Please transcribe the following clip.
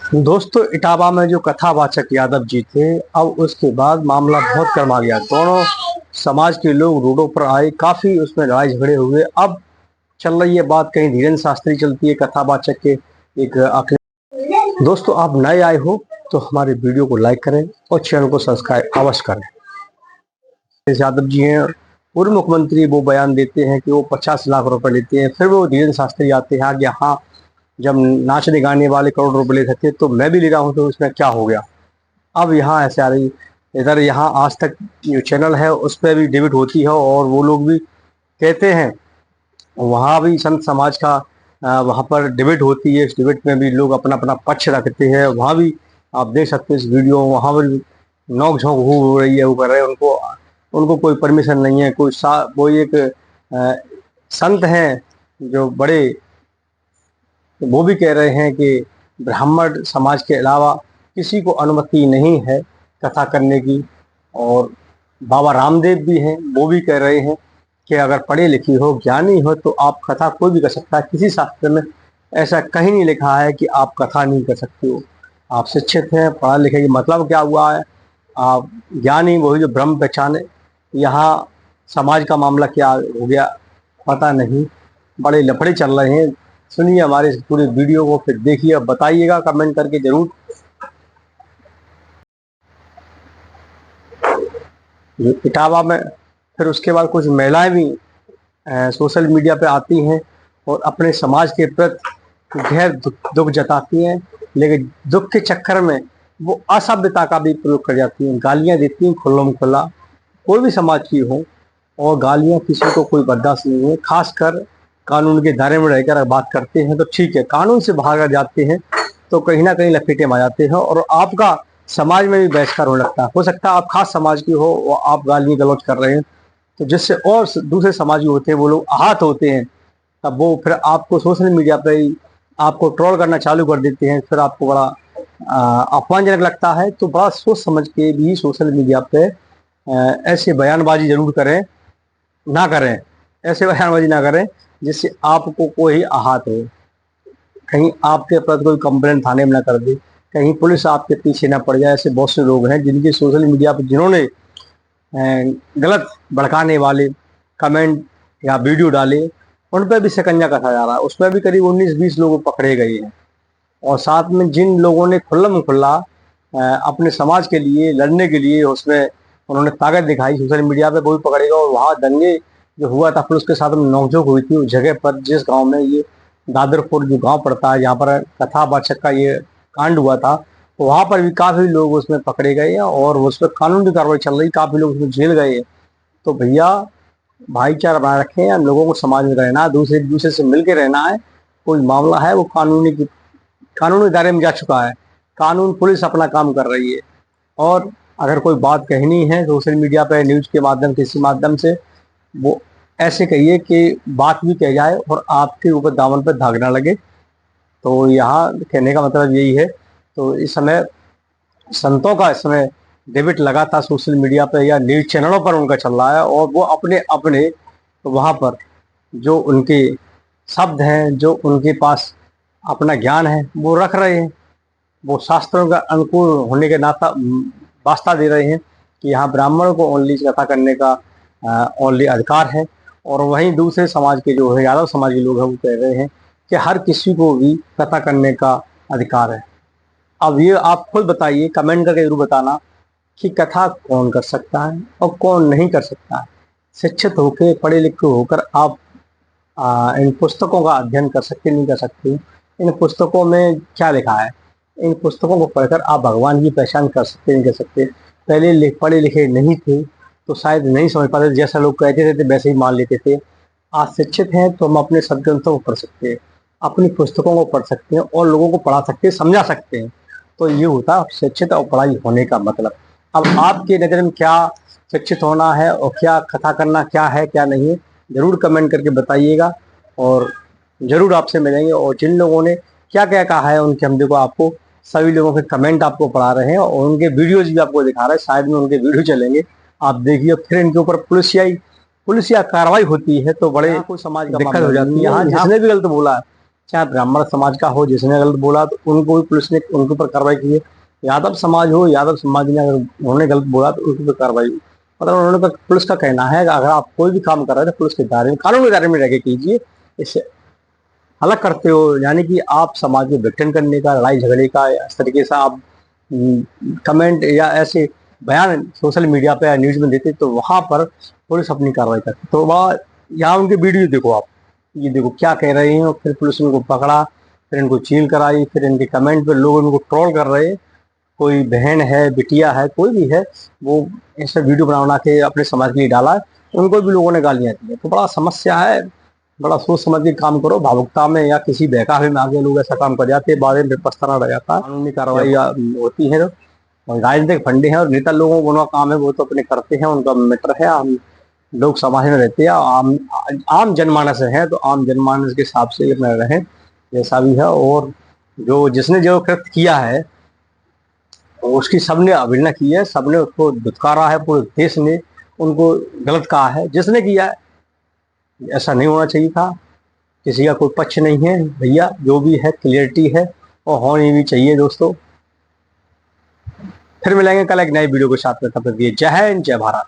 दोस्तों, इटावा में जो कथावाचक यादव जी थे, अब उसके बाद मामला बहुत गर्मा गया। दोनों समाज के लोग रोडों पर आए, काफी उसमें लड़ाई झगड़े हुए। अब चल रही है बात, कहीं धीरेन्द्र शास्त्री चलती है कथावाचक के एक आखिरी। दोस्तों, आप नए आए हो तो हमारे वीडियो को लाइक करें और चैनल को सब्सक्राइब अवश्य करें। यादव जी हैं पूर्व मुख्यमंत्री, वो बयान देते हैं कि वो 50 लाख रुपए लेते हैं। फिर वो धीरेन्द्र शास्त्री आते हैं कि हाँ, जब नाचने गाने वाले करोड़ रुपए ले सकते तो मैं भी ले रहा हूँ, तो उसमें क्या हो गया। अब यहाँ ऐसे आ रही, इधर यहाँ आज तक जो चैनल है उस पर भी डिबेट होती है और वो लोग भी कहते हैं, वहाँ भी संत समाज का वहाँ पर डिबेट होती है। इस डिबेट में भी लोग अपना अपना पक्ष रखते हैं। वहाँ भी आप देख सकते हैं इस वीडियो, वहाँ पर नोक झोंक हो रही है, वो कर रहे हैं। उनको उनको कोई परमिशन नहीं है। वो एक संत हैं जो बड़े, वो भी कह रहे हैं कि ब्राह्मण समाज के अलावा किसी को अनुमति नहीं है कथा करने की। और बाबा रामदेव भी हैं, वो भी कह रहे हैं कि अगर पढ़े लिखी हो, ज्ञानी हो, तो आप कथा कोई भी कर सकता है। किसी शास्त्र में ऐसा कहीं नहीं लिखा है कि आप कथा नहीं कर सकते हो। आप शिक्षित हैं, पढ़ा लिखे की मतलब क्या हुआ है, आप ज्ञानी, वही जो ब्रह्म पहचाने। यहाँ समाज का मामला क्या हो गया पता नहीं, बड़े लफड़े चल रहे हैं। सुनिए हमारे इस पूरे वीडियो को, फिर देखिए, बताइएगा कमेंट करके जरूर। इटावा में फिर उसके बाद कुछ महिलाएं भी सोशल मीडिया पे आती हैं और अपने समाज के प्रति गहर दुख जताती हैं, लेकिन दुख के चक्कर में वो असभ्यता का भी प्रयोग कर जाती हैं, गालियां देती हैं खुल्लम खुल्ला। कोई भी समाज की हो, और गालियां किसी को कोई बर्दाश्त नहीं है। खासकर कानून के दायरे में रहकर बात करते हैं तो ठीक है, कानून से बाहर जाते हैं तो कहीं ना कहीं लपेटे में आ जाते हैं और आपका समाज में भी बहिष्कार होने लगता है। हो सकता है आप खास समाज की हो और आप गाली गलौज कर रहे हैं, तो जिससे और दूसरे समाजी होते हैं वो लोग आहत होते हैं। तब वो फिर आपको सोशल मीडिया पे ही आपको ट्रोल करना चालू कर देते हैं। फिर आपको बड़ा अपमानजनक लगता है। तो बड़ा सोच समझ के भी सोशल मीडिया पे ऐसे बयानबाजी जरूर करें, ना करें, ऐसे बयानबाजी ना करें जिससे आपको कोई आहत हो। कहीं आपके प्रति कोई कंप्लेंट थाने में ना कर दे, कहीं पुलिस आपके पीछे ना पड़ जाए। ऐसे बहुत से लोग हैं जिनके सोशल मीडिया पर जिन्होंने गलत भड़काने वाले कमेंट या वीडियो डाले, उन पर भी शिकंजा कसा जा रहा है। उसमें भी करीब 19-20 लोग पकड़े गए हैं। और साथ में जिन लोगों ने खुल्लम खुल्ला अपने समाज के लिए लड़ने के लिए उसमें उन्होंने ताकत दिखाई सोशल मीडिया पे, वो भी पकड़ेगा। और वहाँ दंगे जो हुआ था, फिर उसके साथ में नोकझोंक हुई थी उस जगह पर, जिस गांव में ये दादरपुर जो गांव पड़ता है, जहाँ पर कथावाचक का ये कांड हुआ था, तो वहाँ पर भी काफ़ी लोग उसमें पकड़े गए हैं और उस पर कानून की कार्रवाई चल रही, काफ़ी लोग उसमें जेल गए हैं। तो भैया, भाईचारा बनाए रखें, हम लोगों को समाज में रहना, दूसरे दूसरे से मिल के रहना है। कोई मामला है वो कानूनी दायरे में जा चुका है। कानून, पुलिस अपना काम कर रही है। और अगर कोई बात कहनी है सोशल मीडिया पे, न्यूज के माध्यम, किसी माध्यम से, वो ऐसे कहिए कि बात भी कह जाए और आपके ऊपर दामन पर दाग ना लगे। तो यहाँ कहने का मतलब यही है। तो इस समय संतों का इस समय डिबेट लगा था सोशल मीडिया पर या न्यूज चैनलों पर उनका चल रहा है, और वो अपने अपने वहाँ पर जो उनके शब्द हैं, जो उनके पास अपना ज्ञान है, वो रख रहे हैं। वो शास्त्रों का अनुकूल होने के नाता वास्ता दे रहे हैं कि यहाँ ब्राह्मणों को ओनली कथा करने का ओनली अधिकार है। और वहीं दूसरे समाज के जो है, यादव समाज के लोग हैं, वो कह रहे हैं कि हर किसी को भी कथा करने का अधिकार है। अब ये आप खुद बताइए, कमेंट करके जरूर बताना कि कथा कौन कर सकता है और कौन नहीं कर सकता है। शिक्षित होकर, पढ़े लिखे होकर आप इन पुस्तकों का अध्ययन कर सकते, नहीं कर सकते। इन पुस्तकों में क्या लिखा है, इन पुस्तकों को पढ़कर आप भगवान की पहचान कर सकते, नहीं कर सकते। पहले पढ़े लिखे नहीं थे तो शायद नहीं समझ पाते, जैसा लोग कहते थे वैसे ही मान लेते थे। आज शिक्षित हैं तो हम अपने सदग्रंथों को पढ़ सकते हैं, अपनी पुस्तकों को पढ़ सकते हैं और लोगों को पढ़ा सकते हैं, समझा सकते हैं। तो ये होता शिक्षित और पढ़ाई होने का मतलब। अब आपके नज़र में क्या शिक्षित होना है और क्या कथा करना क्या है, क्या नहीं है, जरूर कमेंट करके बताइएगा। और जरूर आपसे मिलेंगे। और जिन लोगों ने क्या क्या कहा है उनके, हम देखो आपको सभी लोगों के कमेंट आपको पढ़ा रहे हैं और उनके वीडियोज भी आपको दिखा रहे हैं। शायद में उनके वीडियो चलेंगे, आप देखिए। फिर इनके ऊपर पुलिसिया कार्रवाई होती है तो बड़े कोई समाज का दिक्कत हो जाती है। यहाँ जिसने भी गलत बोला चाहे ब्राह्मण समाज का हो, जिसने गलत बोला तो उनको भी पुलिस ने उनके ऊपर कार्रवाई की है। यादव समाज हो, यादव समाज ने अगर उन्होंने गलत बोला तो उनके ऊपर कार्रवाई हुई। मतलब उन्होंने तो, पुलिस का कहना है कि अगर आप कोई भी काम कर रहे हैं तो पुलिस के दायरे में, कानून के दायरे में रह के कीजिए। इससे अलग करते हो, यानी कि आप समाज में विघटन करने का, लड़ाई झगड़े का, या इस तरीके से आप कमेंट या ऐसे बयान सोशल मीडिया पे या न्यूज में देते, तो वहां पर पुलिस अपनी कार्रवाई करती। तो वह यहाँ उनकी वीडियो देखो आप, ये देखो क्या कह रहे हैं, और फिर पुलिस ने उनको पकड़ा, फिर इनको चील कराई, फिर इनके कमेंट पे लोग उनको ट्रोल कर रहे हैं। कोई बहन है, बिटिया है, कोई भी है, वो ऐसे वीडियो बना बना के अपने समाज के लिए डाला है, उनको भी लोगों ने गालियां दी हैं। तो बड़ा समस्या है, बड़ा सोच समझ के काम करो। भावुकता में या किसी बहकावे में आगे लोग ऐसा काम कर जाते हैं, बाद में पछताना रह जाता है। कानूनी कार्रवाई होती है। और राजनीतिक फंडे हैं और नेता लोगों को उनका काम है, वो तो अपने करते हैं, उनका मैटर है। हम लोग समाज में रहते हैं, आम आम जनमानस है, तो आम जनमानस के हिसाब से अपना रहें जैसा भी है। और जो जिसने जो कृत्य किया है उसकी सबने अवहेलना की है, सबने उसको दुत्कारा है, पूरे देश ने उनको गलत कहा है। जिसने किया है, ऐसा नहीं होना चाहिए था। किसी का कोई पक्ष नहीं है भैया, जो भी है क्लियरिटी है और होनी भी चाहिए दोस्तों। फिर मिलेंगे कल एक नई वीडियो के साथ में, तब तक जय हिंद, जय भारत।